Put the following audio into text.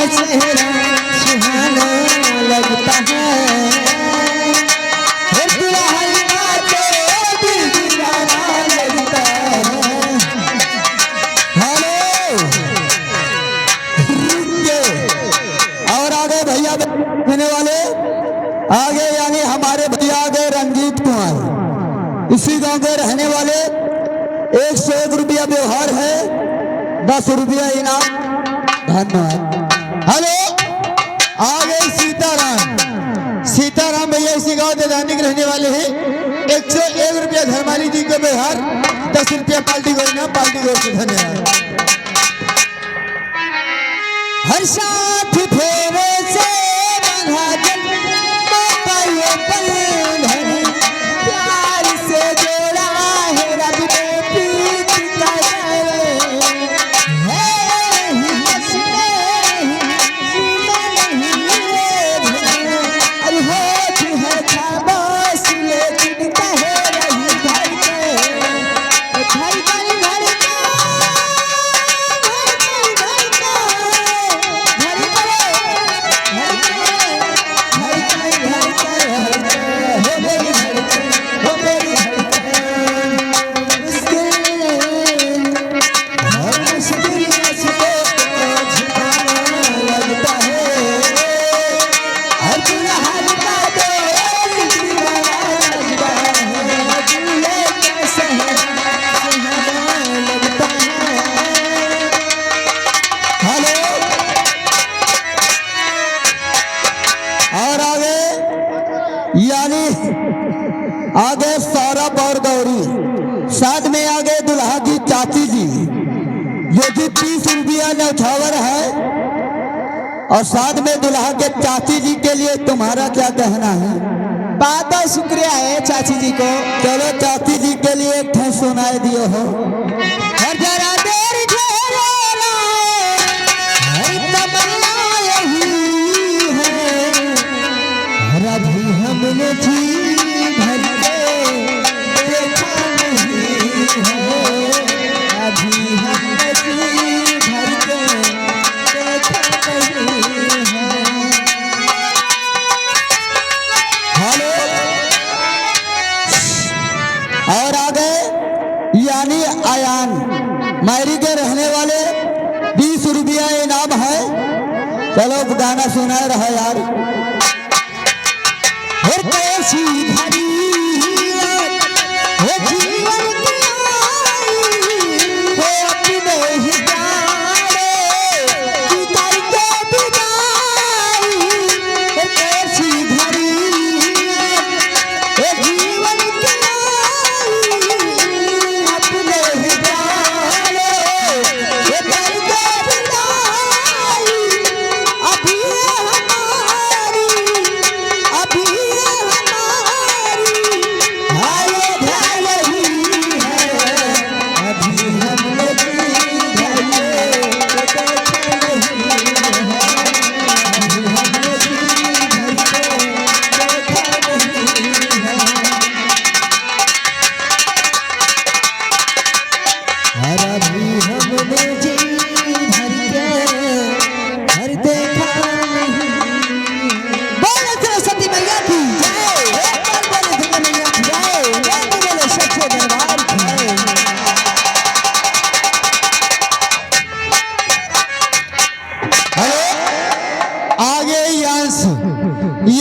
चेहरा सुहाना लगता है, दुल्हन का तो दिल दीवाना लगता है। हेलो और आगे भैया देने वाले आगे, यानी हमारे भैया आगे रंजीत कुमार, इसी गांव के रहने वाले। 101 रुपया व्यवहार है, 10 रुपया इनाम। धन्यवाद। हेलो आगे सीताराम भैया इसी गांव देदानी के रहने वाले हैं। 101 रुपया धर्माली जी का व्यवहार, 10 रुपया पार्टी को इनाम। पार्टी को धन्यवाद। हर साथ फेरे से बंधा प्यार से जोड़ा है रब ने प्रीत का यानी आगे सौरभ और गौरी, साथ में आगे दुल्हा की चाची जी, जो कि 30 रुपया न्यौछावर है। और साथ में दुल्हा के चाची जी के लिए तुम्हारा क्या कहना है? बहुत बहुत शुक्रिया है चाची जी को। चलो चाची जी के लिए एक ठे सुनाई दियो हो। हर जरा देर ठहराना, हर तमन्ना यही है, हर अभी हमने जी भर के देखा नहीं है, अभी हमने जी भर के देखा नहीं है। हेलो और आगे यानी आयान मैरी के रहने वाले 20 रुपया इनाम है। चलो गाना सुना रहा यार। कैसी भरी जीवन की आई, वो अपने ही जाने कि करके विदाई। कैसी भरी जीवन की आई, अपने ही जाने कि करके विदाई। अभी हमारी, अभी